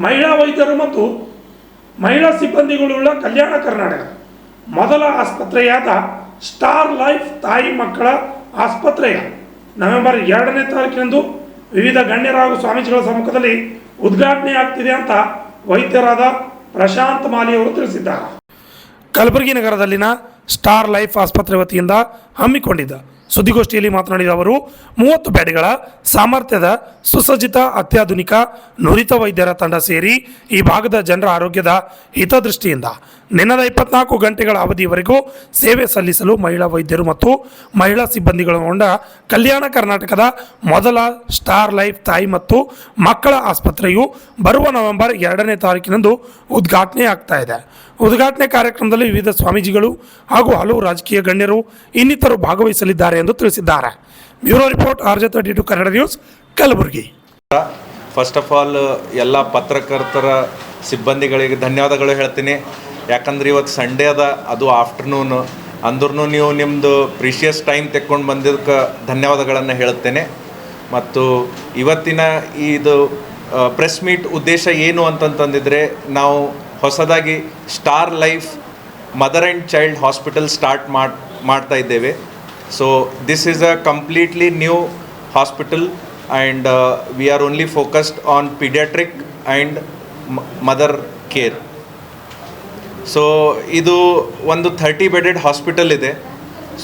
ಮಹಿಳಾ ವೈದ್ಯರು ಮತ್ತು ಮಹಿಳಾ ಸಿಬ್ಬಂದಿಗಳುಳ್ಳ ಕಲ್ಯಾಣ ಕರ್ನಾಟಕ ಮೊದಲ ಆಸ್ಪತ್ರೆಯಾದ ಸ್ಟಾರ್ ಲೈಫ್ ತಾಯಿ ಮಕ್ಕಳ ಆಸ್ಪತ್ರೆಯ ನವೆಂಬರ್ 2ನೇ ತಾರೀಕಿನಂದು ವಿವಿಧ ಗಣ್ಯರ ಹಾಗೂ ಸ್ವಾಮೀಜಿಗಳ ಸಮ್ಮುಖದಲ್ಲಿ ಉದ್ಘಾಟನೆ ಆಗ್ತಿದೆ ಅಂತ ವೈದ್ಯರಾದ ಪ್ರಶಾಂತ್ ಮಾಲಿ ಅವರು ತಿಳಿಸಿದ್ದಾರೆ. ಕಲಬುರಗಿ ನಗರದಲ್ಲಿನ ಸ್ಟಾರ್ ಲೈಫ್ ಆಸ್ಪತ್ರೆ ವತಿಯಿಂದ ಹಮ್ಮಿಕೊಂಡಿದ್ದ ಸುದ್ದಿಗೋಷ್ಠಿಯಲ್ಲಿ ಮಾತನಾಡಿದ ಅವರು 30 ಬೆಡ್ಗಳ ಸಾಮರ್ಥ್ಯದ ಸುಸಜ್ಜಿತ ಅತ್ಯಾಧುನಿಕ ನುರಿತ ವೈದ್ಯರ ತಂಡ ಸೇರಿ ಈ ಭಾಗದ ಜನರ ಆರೋಗ್ಯದ ಹಿತದೃಷ್ಟಿಯಿಂದ ನಿನ್ನೆದ 24 ಗಂಟೆಗಳ ಅವಧಿಯವರೆಗೂ ಸೇವೆ ಸಲ್ಲಿಸಲು ಮಹಿಳಾ ವೈದ್ಯರು ಮತ್ತು ಮಹಿಳಾ ಸಿಬ್ಬಂದಿಗಳನ್ನೊಳಗೊಂಡ ಕಲ್ಯಾಣ ಕರ್ನಾಟಕದ ಮೊದಲ ಸ್ಟಾರ್ ಲೈಫ್ ತಾಯಿ ಮತ್ತು ಮಕ್ಕಳ ಆಸ್ಪತ್ರೆಯು ಬರುವ ನವೆಂಬರ್ 2ನೇ ತಾರೀಕಿನಂದು ಉದ್ಘಾಟನೆ ಆಗ್ತಾ ಇದೆ. ಉದ್ಘಾಟನೆ ಕಾರ್ಯಕ್ರಮದಲ್ಲಿ ವಿವಿಧ ಸ್ವಾಮೀಜಿಗಳು ಹಾಗೂ ಹಲವು ರಾಜಕೀಯ ಗಣ್ಯರು ಇನ್ನಿತರು ಭಾಗವಹಿಸಲಿದ್ದಾರೆ ಎಂದು ತಿಳಿಸಿದ್ದಾರೆ. Bureau report RJ32 Kannada news, Kalaburagi. First of all ಎಲ್ಲ ಪತ್ರಕರ್ತರ ಸಿಬ್ಬಂದಿಗಳಿಗೆ ಧನ್ಯವಾದಗಳು ಹೇಳ್ತೀನಿ. ಯಾಕಂದ್ರೆ ಇವತ್ತು ಸಂಡೇ ಅದ, ಅದು ಆಫ್ಟರ್ನೂನ್ ಅಂದ್ರೂ ನೀವು ನಿಮ್ಮದು ಪ್ರೀಷಿಯಸ್ ಟೈಮ್ ತೆಕ್ಕೊಂಡು ಬಂದಿದ್ದಕ್ಕೆ ಧನ್ಯವಾದಗಳನ್ನು ಹೇಳುತ್ತೇನೆ. ಮತ್ತು ಇವತ್ತಿನ ಇದು ಪ್ರೆಸ್ ಮೀಟ್ ಉದ್ದೇಶ ಏನು ಅಂತಂತಂದಿದ್ರೆ, ನಾವು ಹೊಸದಾಗಿ star life mother and child hospital start ಮಾಡ್ತಾ ಇದ್ದೇವೆ. So this is a completely new hospital and we are only focused on paediatric and mother care. So ಇದು ಒಂದು 30 ಬೆಡೆಡ್ ಹಾಸ್ಪಿಟಲ್ ಇದೆ.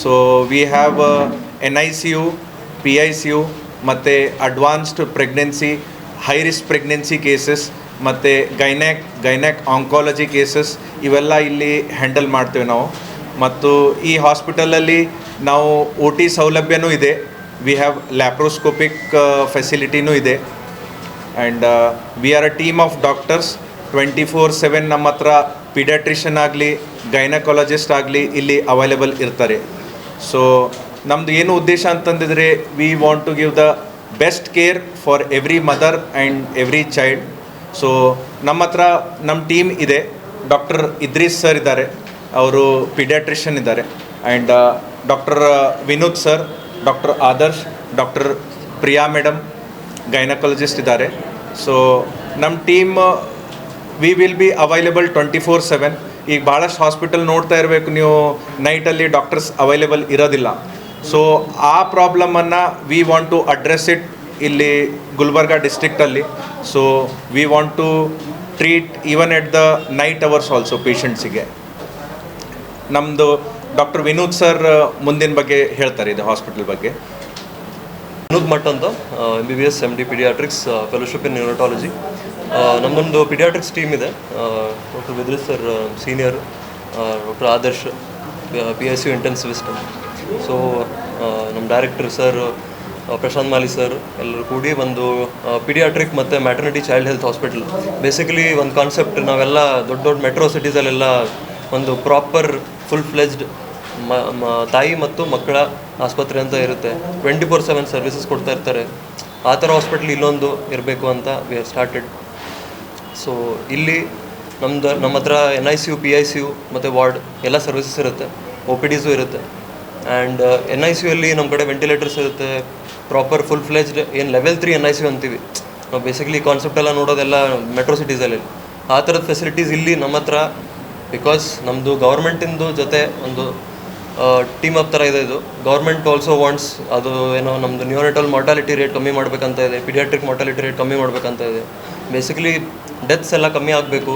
So we have NICU, PICU ಮತ್ತು advanced pregnancy, high risk pregnancy cases ಮತ್ತು ಗೈನ್ಯಾಕ್ oncology cases ಇವೆಲ್ಲ ಇಲ್ಲಿ handle ಮಾಡ್ತೇವೆ ನಾವು. ಮತ್ತು ಈ ಹಾಸ್ಪಿಟಲಲ್ಲಿ ನಾವು OT ಸೌಲಭ್ಯನೂ ಇದೆ. ವಿ ಹ್ಯಾವ್ ಲ್ಯಾಪ್ರೋಸ್ಕೋಪಿಕ್ ಫೆಸಿಲಿಟಿನೂ ಇದೆ. And we are a team of doctors 24/7. ನಮ್ಮ ಹತ್ರ ಪೀಡಿಯಾಟ್ರಿಷನ್ ಆಗಲಿ ಗೈನಕಾಲಜಿಸ್ಟ್ ಆಗಲಿ ಇಲ್ಲಿ ಅವೈಲೇಬಲ್ ಇರ್ತಾರೆ. ಸೊ ನಮ್ಮದು ಏನು ಉದ್ದೇಶ ಅಂತಂದಿದ್ರೆ, we want to give the best care for every mother and every child. So ನಮ್ಮ ಹತ್ರ ನಮ್ಮ ಟೀಮ್ ಇದೆ. ಡಾಕ್ಟರ್ ಇದ್ರೀಸ್ ಸರ್ ಇದ್ದಾರೆ, ಅವರು ಪೀಡಿಯಾಟ್ರಿಷನ್ ಇದ್ದಾರೆ. And doctor Vinod sir, doctor Adarsh, doctor Priya madam gynaecologist ಇದ್ದಾರೆ. ಸೊ ನಮ್ಮ team we will be available 24/7. ಈಗ ಭಾಳಷ್ಟು ಹಾಸ್ಪಿಟಲ್ ನೋಡ್ತಾ ಇರಬೇಕು ನೀವು, ನೈಟಲ್ಲಿ ಡಾಕ್ಟರ್ಸ್ ಅವೈಲೇಬಲ್ ಇರೋದಿಲ್ಲ. ಸೊ ಆ ಪ್ರಾಬ್ಲಮನ್ನು we want to address it ಇಲ್ಲಿ ಗುಲ್ಬರ್ಗಾ ಡಿಸ್ಟ್ರಿಕ್ಟಲ್ಲಿ. So we want to treat even at the night hours also ಪೇಷಂಟ್ಸಿಗೆ. ನಮ್ಮದು ಡಾಕ್ಟರ್ ವಿನೋದ್ ಸರ್ ಮುಂದಿನ ಬಗ್ಗೆ ಹೇಳ್ತಾರೆ ಇದು ಹಾಸ್ಪಿಟಲ್ ಬಗ್ಗೆ. ವಿನೋದ್ ಮಠ್ ಅಂತ, MBBS MD paediatrics, fellowship in neurotology. ನಮ್ಮದೊಂದು ಪೀಡಿಯಾಟ್ರಿಕ್ಸ್ ಟೀಮ್ ಇದೆ. ಡಾಕ್ಟರ್ ವಿದ್ರೀಸ್ sir senior, doctor Adarsh PICU intensivist. So ನಮ್ಮ director sir Prashanth Mali sir ಎಲ್ಲರೂ ಕೂಡಿ ಒಂದು ಪೀಡಿಯಾಟ್ರಿಕ್ ಮತ್ತು maternity child health hospital. Basically ಒಂದು ಕಾನ್ಸೆಪ್ಟ್, ನಾವೆಲ್ಲ ದೊಡ್ಡ ದೊಡ್ಡ ಮೆಟ್ರೋ ಸಿಟೀಸಲ್ಲೆಲ್ಲ ಒಂದು ಪ್ರಾಪರ್ ಫುಲ್ ಫ್ಲೆಜ್ಡ್ ತಾಯಿ ಮತ್ತು ಮಕ್ಕಳ ಆಸ್ಪತ್ರೆ ಅಂತ ಇರುತ್ತೆ. 24/7 ಸರ್ವಿಸಸ್ ಕೊಡ್ತಾ ಇರ್ತಾರೆ. ಆ ಥರ ಹಾಸ್ಪಿಟ್ಲ್ ಇಲ್ಲೊಂದು ಇರಬೇಕು ಅಂತ ವಿ ಹ್ಯಾವ್ ಸ್ಟಾರ್ಟೆಡ್. ಸೊ ಇಲ್ಲಿ ನಮ್ಮ ಹತ್ರ NICU, PICU ಮತ್ತು ವಾರ್ಡ್ ಎಲ್ಲ ಸರ್ವಿಸಸ್ ಇರುತ್ತೆ. OPDಸು ಇರುತ್ತೆ. ಆ್ಯಂಡ್ NICU ಅಲ್ಲಿ ನಮ್ಮ ಕಡೆ ವೆಂಟಿಲೇಟರ್ಸ್ ಇರುತ್ತೆ. ಪ್ರಾಪರ್ ಫುಲ್ ಫ್ಲೆಜ್ಡ್ ಏನು ಲೆವೆಲ್ 3 NICU ಅಂತೀವಿ ನಾವು. ಬೇಸಿಕಲಿ ಕಾನ್ಸೆಪ್ಟ್ ಎಲ್ಲ ನೋಡೋದೆಲ್ಲ ಮೆಟ್ರೋ ಸಿಟೀಸಲ್ಲಿ. ಆ ಥರದ ಫೆಸಿಲಿಟೀಸ್ ಇಲ್ಲಿ ನಮ್ಮ ಹತ್ರ, ಬಿಕಾಸ್ ನಮ್ಮದು ಗೌರ್ಮೆಂಟಿಂದು ಜೊತೆ ಒಂದು ಟೀಮ್ ಅಪ್ ಥರ ಇದೆ ಇದು. ಗೌರ್ಮೆಂಟ್ ಆಲ್ಸೋ ವಾಂಟ್ಸ್ ಅದು ಏನೋ ನಮ್ಮದು ನ್ಯೂನೆಟಲ್ ಮಾರ್ಟಾಲಿಟಿ ರೇಟ್ ಕಮ್ಮಿ ಮಾಡಬೇಕಂತ ಇದೆ, ಪೀಡಿಯಾಟ್ರಿಕ್ ಮಾರ್ಟಾಲಿಟಿ ರೇಟ್ ಕಮ್ಮಿ ಮಾಡಬೇಕಂತ ಇದೆ. ಬೇಸಿಕಲಿ ಡೆತ್ಸ್ ಎಲ್ಲ ಕಮ್ಮಿ ಆಗಬೇಕು,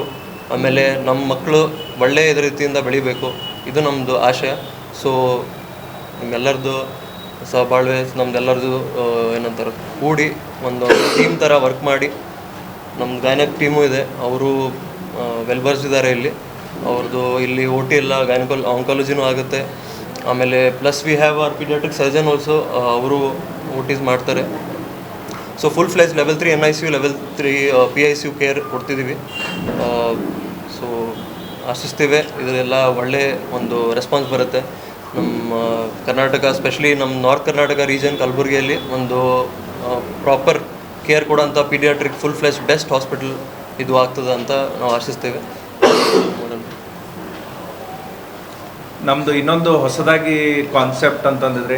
ಆಮೇಲೆ ನಮ್ಮ ಮಕ್ಕಳು ಒಳ್ಳೆಯ ರೀತಿಯಿಂದ ಬೆಳಿಬೇಕು, ಇದು ನಮ್ಮದು ಆಶಯ. ಸೊ ನಿಮ್ಮೆಲ್ಲರದು ಸಹಬಾಳ್ವೆ, ನಮ್ದೆಲ್ಲರದು ಏನಂತಾರೆ ಕೂಡಿ ಒಂದು ಟೀಮ್ ಥರ ವರ್ಕ್ ಮಾಡಿ. ನಮ್ಮದು ಗೈನಕ್ ಟೀಮು ಇದೆ, ಅವರು ವೆಲ್ಬರ್ಸ್ ಇದ್ದಾರೆ ಇಲ್ಲಿ. ಅವ್ರದ್ದು ಇಲ್ಲಿ OT ಎಲ್ಲ ಆಂಕಾಲಜಿನೂ ಆಗುತ್ತೆ. ಆಮೇಲೆ plus we have our paediatric surgeon also, ಅವರು OTs ಮಾಡ್ತಾರೆ. So full fledged level 3 NICU, level 3 PICU care ಕೊಡ್ತಿದ್ದೀವಿ. ಸೊ ಆಶಿಸ್ತೇವೆ ಇದರೆಲ್ಲ ಒಳ್ಳೆ ಒಂದು ರೆಸ್ಪಾನ್ಸ್ ಬರುತ್ತೆ. ನಮ್ಮ ಕರ್ನಾಟಕ, ಸ್ಪೆಷಲಿ ನಮ್ಮ ನಾರ್ತ್ ಕರ್ನಾಟಕ ರೀಜನ್ ಕಲಬುರಗಿಯಲ್ಲಿ ಒಂದು ಪ್ರಾಪರ್ ಕೇರ್ ಕೊಡೋಂಥ paediatric full fledged best hospital ಇದು ಆಗ್ತದೆ ಅಂತ ನಾವು ಆಶಿಸ್ತೇವೆ. ನಮ್ಮದು ಇನ್ನೊಂದು ಹೊಸದಾಗಿ ಕಾನ್ಸೆಪ್ಟ್ ಅಂತಂದಿದ್ರೆ,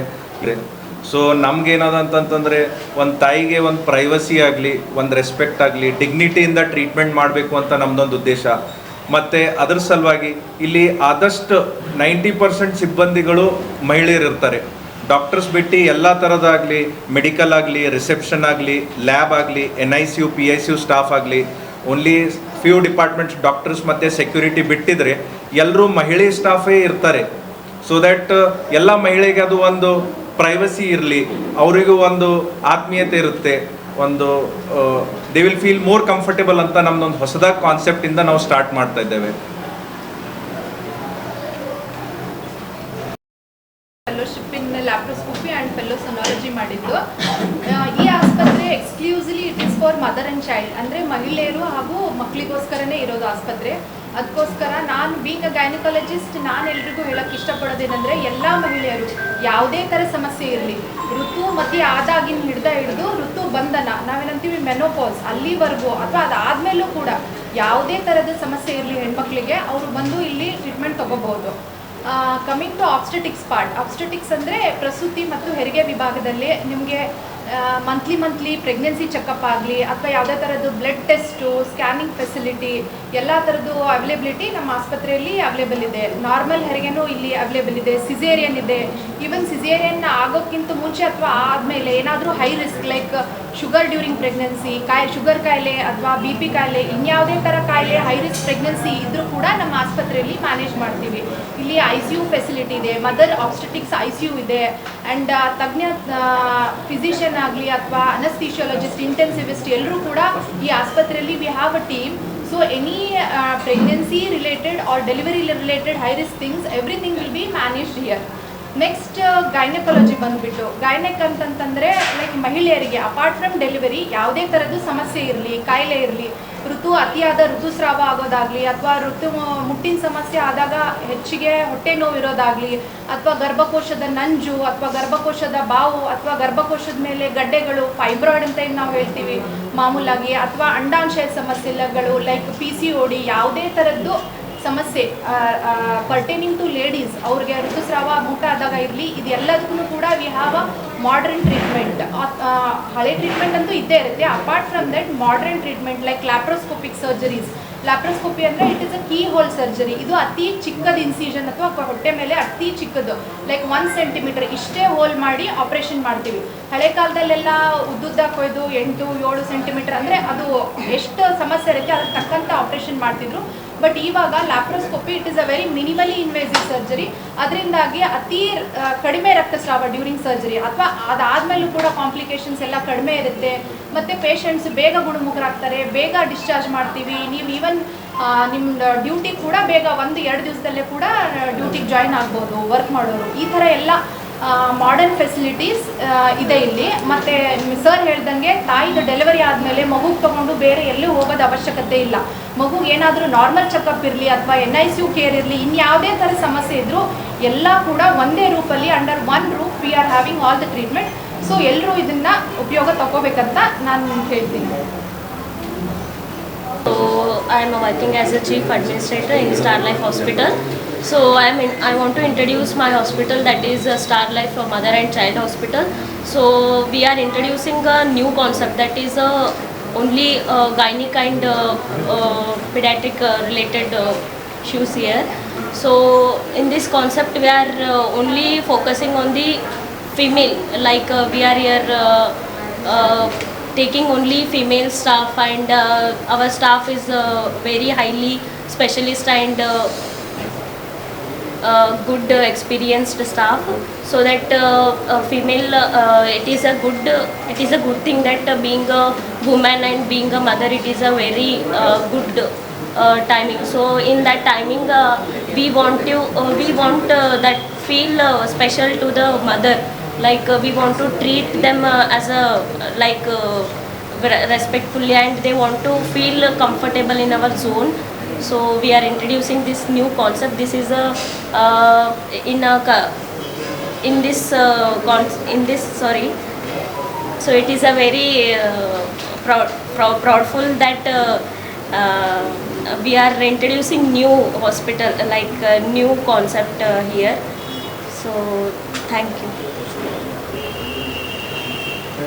ಸೊ ನಮ್ಗೇನದ ಅಂತಂತಂದರೆ ಒಂದು ತಾಯಿಗೆ ಒಂದು ಪ್ರೈವಸಿ ಆಗಲಿ, ಒಂದು ರೆಸ್ಪೆಕ್ಟ್ ಆಗಲಿ, ಡಿಗ್ನಿಟಿಯಿಂದ ಟ್ರೀಟ್ಮೆಂಟ್ ಮಾಡಬೇಕು ಅಂತ ನಮ್ಮದೊಂದು ಉದ್ದೇಶ. ಮತ್ತು ಅದರ ಸಲುವಾಗಿ ಇಲ್ಲಿ ಆದಷ್ಟು 90% ಸಿಬ್ಬಂದಿಗಳು ಮಹಿಳೆಯರು ಇರ್ತಾರೆ. ಡಾಕ್ಟರ್ಸ್ ಬಿಟ್ಟು ಎಲ್ಲ ಥರದಾಗಲಿ, ಮೆಡಿಕಲ್ ಆಗಲಿ, ರಿಸೆಪ್ಷನ್ ಆಗಲಿ, ಲ್ಯಾಬ್ ಆಗಲಿ, NICU PICU ಸ್ಟಾಫ್ ಆಗಲಿ, ಓನ್ಲಿ ಫ್ಯೂ ಡಿಪಾರ್ಟ್ಮೆಂಟ್ಸ್ ಡಾಕ್ಟರ್ಸ್ ಮತ್ತು ಸೆಕ್ಯೂರಿಟಿ ಬಿಟ್ಟಿದ್ರೆ ಎಲ್ಲರೂ ಮಹಿಳೆ ಸ್ಟಾಫೇ ಇರ್ತಾರೆ. ಸೊ ದ್ಯಾಟ್ ಎಲ್ಲ ಮಹಿಳೆಗೆ ಅದು ಒಂದು ಪ್ರೈವಸಿ ಇರಲಿ, ಅವರಿಗೂ ಒಂದು ಆತ್ಮೀಯತೆ ಇರುತ್ತೆ, ಒಂದು they will feel more comfortable ಅಂತ ನಮ್ದೊಂದು ಹೊಸದಾಗಿ ಕಾನ್ಸೆಪ್ಟಿಂದ ನಾವು ಸ್ಟಾರ್ಟ್ ಮಾಡ್ತಾ ಇದ್ದೇವೆ. ಫೆಲೋಶಿಪ್ ಇನ್ ಲ್ಯಾಪ್ರೋಸ್ಕೋಪಿ ಆ್ಯಂಡ್ ಫೆಲೋಸೊನಾಲಜಿ ಮಾಡಿದ್ದು. ಈ ಆಸ್ಪತ್ರೆ exclusively it is for mother and child, ಅಂದರೆ ಮಹಿಳೆಯರು ಹಾಗೂ ಮಕ್ಕಳಿಗೋಸ್ಕರನೇ ಇರೋದು ಆಸ್ಪತ್ರೆ. ಅದಕ್ಕೋಸ್ಕರ ನಾನು ಬೀಂಗ್ ಅ ಗೈನಕಾಲಜಿಸ್ಟ್ ನಾನು ಎಲ್ರಿಗೂ ಹೇಳೋಕ್ಕೆ ಇಷ್ಟಪಡೋದೇನೆಂದರೆ, ಎಲ್ಲ ಮಹಿಳೆಯರು ಯಾವುದೇ ಥರ ಸಮಸ್ಯೆ ಇರಲಿ, ಋತು ಮಧ್ಯೆ ಆದಾಗಿನ ಹಿಡಿದು ಋತು ಬಂಧನ ನಾವೇನಂತೀವಿ ಮೆನೋಪಾಸ್ ಅಲ್ಲಿವರೆಗೂ, ಅಥವಾ ಅದಾದಮೇಲೂ ಕೂಡ ಯಾವುದೇ ಥರದ ಸಮಸ್ಯೆ ಇರಲಿ ಹೆಣ್ಮಕ್ಳಿಗೆ ಅವರು ಬಂದು ಇಲ್ಲಿ ಟ್ರೀಟ್ಮೆಂಟ್ ತೊಗೋಬೋದು. Coming to obstetrics part, obstetrics ಅಂದರೆ ಪ್ರಸೂತಿ ಮತ್ತು ಹೆರಿಗೆ ವಿಭಾಗದಲ್ಲಿ ನಿಮಗೆ ಮಂತ್ಲಿ ಪ್ರೆಗ್ನೆನ್ಸಿ ಚೆಕಪ್ ಆಗಲಿ ಅಥವಾ ಯಾವುದೇ ಥರದ್ದು ಬ್ಲಡ್ ಟೆಸ್ಟು, ಸ್ಕ್ಯಾನಿಂಗ್ ಫೆಸಿಲಿಟಿ ಎಲ್ಲ ಥರದ್ದು ಅವೈಲೇಬಿಲಿಟಿ ನಮ್ಮ ಆಸ್ಪತ್ರೆಯಲ್ಲಿ ಅವೈಲೇಬಲ್ ಇದೆ. ನಾರ್ಮಲ್ ಹೆರಿಗೆನೂ ಇಲ್ಲಿ ಅವೈಲೇಬಲ್ ಇದೆ, ಸಿಸೇರಿಯನ್ ಇದೆ. ಈವನ್ ಸಿಸೇರಿಯನ್ ಆಗೋಕ್ಕಿಂತ ಮುಂಚೆ ಅಥವಾ ಆದಮೇಲೆ ಏನಾದರೂ high risk like sugar during pregnancy, sugar ಕಾಯಿಲೆ ಅಥವಾ BP ಕಾಯಿಲೆ, ಇನ್ಯಾವುದೇ ಥರ ಕಾಯಿಲೆ ಹೈ ರಿಸ್ಕ್ ಪ್ರೆಗ್ನೆನ್ಸಿ ಇದ್ದರೂ ಕೂಡ ನಮ್ಮ ಆಸ್ಪತ್ರೆಯಲ್ಲಿ ಮ್ಯಾನೇಜ್ ಮಾಡ್ತೀವಿ. ಇಲ್ಲಿ ICU ಫೆಸಿಲಿಟಿ ಇದೆ, ಮದರ್ ಆಬ್ಸ್ಟೆಟಿಕ್ಸ್ ICU ಇದೆ, ಆ್ಯಂಡ್ ತಜ್ಞ ಫಿಸಿಷಿಯನ್ ಆಗಲಿ ಅಥವಾ ಅನಸ್ಥಿಷಿಯಾಲಜಿಸ್ಟ್, ಇಂಟೆನ್ಸಿವಿಸ್ಟ್ ಎಲ್ಲರೂ ಕೂಡ ಈ ಆಸ್ಪತ್ರೆಯಲ್ಲಿ we have a team. So any pregnancy related or delivery related high risk things everything will be managed here. Next gynaecology ಬಂದುಬಿಟ್ಟು, ಗೈನೆಕ್ ಅಂತಂತಂದರೆ ಲೈಕ್ ಮಹಿಳೆಯರಿಗೆ ಅಪಾರ್ಟ್ ಫ್ರಮ್ ಡೆಲಿವರಿ ಯಾವುದೇ ಥರದ್ದು ಸಮಸ್ಯೆ ಇರಲಿ, ಕಾಯಿಲೆ ಇರಲಿ, ಅತಿಯಾದ ಋತುಸ್ರಾವ ಆಗೋದಾಗಲಿ ಅಥವಾ ಮುಟ್ಟಿನ ಸಮಸ್ಯೆ ಆದಾಗ ಹೆಚ್ಚಿಗೆ ಹೊಟ್ಟೆ ನೋವು ಇರೋದಾಗಲಿ ಅಥವಾ ಗರ್ಭಕೋಶದ ನಂಜು ಅಥವಾ ಗರ್ಭಕೋಶದ ಬಾವು ಅಥವಾ ಗರ್ಭಕೋಶದ ಮೇಲೆ ಗಡ್ಡೆಗಳು, ಫೈಬ್ರಾಯ್ಡ್ ಅಂತ ಏನು ನಾವು ಹೇಳ್ತೀವಿ ಮಾಮೂಲಾಗಿ, ಅಥವಾ ಅಂಡಾಶಯ ಸಮಸ್ಯೆಗಳು ಲೈಕ್ PCOD, ಯಾವುದೇ ಥರದ್ದು ಸಮಸ್ಯೆ ಪರ್ಟೇನಿಂಗ್ ಟು ಲೇಡೀಸ್, ಅವ್ರಿಗೆ ಋತುಸ್ರಾವ ಮುಟ್ಟ ಆದಾಗ ಇರಲಿ, ಇದೆಲ್ಲದಕ್ಕೂ ಕೂಡ we have a modern treatment. ಹಳೆ ಟ್ರೀಟ್ಮೆಂಟ್ ಅಂತೂ ಇದ್ದೇ ಇರುತ್ತೆ. Apart from that modern treatment like laparoscopic surgeries. Laparoscopy ಅಂದರೆ it is a keyhole surgery. ಇದು ಅತಿ ಚಿಕ್ಕದ ಇನ್ಸಿಷನ್ ಅಥವಾ ಹೊಟ್ಟೆ ಮೇಲೆ ಅತಿ ಚಿಕ್ಕದು ಲೈಕ್ 1 ಸೆಂಟಿಮೀಟರ್ ಇಷ್ಟೇ ಹೋಲ್ ಮಾಡಿ ಆಪ್ರೇಷನ್ ಮಾಡ್ತೀವಿ. ಹಳೆ ಕಾಲದಲ್ಲೆಲ್ಲ ಉದ್ದುದ್ದ ಕೊಯ್ದು 8-7 ಸೆಂಟಿಮೀಟರ್ ಅಂದರೆ ಅದು ಎಷ್ಟು ಸಮಸ್ಯೆ ಇರುತ್ತೆ ಅದಕ್ಕೆ ತಕ್ಕಂಥ ಆಪ್ರೇಷನ್ ಮಾಡ್ತಿದ್ರು. ಬಟ್ ಇವಾಗ laparoscopy it is a very ಮಿನಿಮಲಿ invasive surgery. ಅದರಿಂದಾಗಿ ಅತಿ ಕಡಿಮೆ ರಕ್ತಸ್ರಾವ ಡ್ಯೂರಿಂಗ್ ಸರ್ಜರಿ ಅಥವಾ ಅದಾದಮೇಲೂ ಕೂಡ ಕಾಂಪ್ಲಿಕೇಶನ್ಸ್ ಎಲ್ಲ ಕಡಿಮೆ ಇರುತ್ತೆ. ಮತ್ತು ಪೇಷಂಟ್ಸ್ ಬೇಗ ಗುಣಮುಖರಾಗ್ತಾರೆ, ಬೇಗ ಡಿಸ್ಚಾರ್ಜ್ ಮಾಡ್ತೀವಿ. ನೀವು ಈವನ್ ನಿಮ್ಮ ಡ್ಯೂಟಿ ಕೂಡ ಬೇಗ 1-2 ದಿವಸದಲ್ಲೇ ಕೂಡ ಡ್ಯೂಟಿಗೆ ಜಾಯಿನ್ ಆಗ್ಬೋದು ವರ್ಕ್ ಮಾಡೋರು. ಈ ಥರ ಎಲ್ಲ ಮಾಡರ್ನ್ ಫೆಸಿಲಿಟೀಸ್ ಇದೆ ಇಲ್ಲಿ. ಮತ್ತು ಸರ್ ಹೇಳ್ದಂಗೆ ತಾಯಿದು ಡೆಲಿವರಿ ಆದಮೇಲೆ ಮಗುಗೆ ತೊಗೊಂಡು ಬೇರೆ ಎಲ್ಲೂ ಹೋಗೋದು ಅವಶ್ಯಕತೆ ಇಲ್ಲ. ಮಗುಗೆ ಏನಾದರೂ ನಾರ್ಮಲ್ ಚೆಕಪ್ ಇರಲಿ ಅಥವಾ NICU ಕೇರ್ ಇರಲಿ, ಇನ್ಯಾವುದೇ ಥರ ಸಮಸ್ಯೆ ಇದ್ದರೂ ಎಲ್ಲ ಕೂಡ ಒಂದೇ ರೂಪಲ್ಲಿ under one roof we are having all the treatment. So ಎಲ್ಲರೂ ಇದನ್ನು ಉಪಯೋಗ ತಗೋಬೇಕಂತ ನಾನು ಹೇಳ್ತೀನಿ. So I am working as a chief administrator in Star Life Hospital. So I want to introduce my hospital, that is Star Life Mother and Child Hospital. So we are introducing a new concept, that is only gynec and pediatric related issues here. So in this concept we are only focusing on the female, like we are here taking only female staff, and our staff is very highly specialist and good experienced staff, so that female it is a good thing that being a woman and being a mother, it is a very good timing. So in that timing we want that feel special to the mother, like we want to treat them as a like respectfully, and they want to feel comfortable in our zone. So we are introducing this new concept. This is a so it is a very proudful that we are introducing new hospital, like new concept here. So thank you.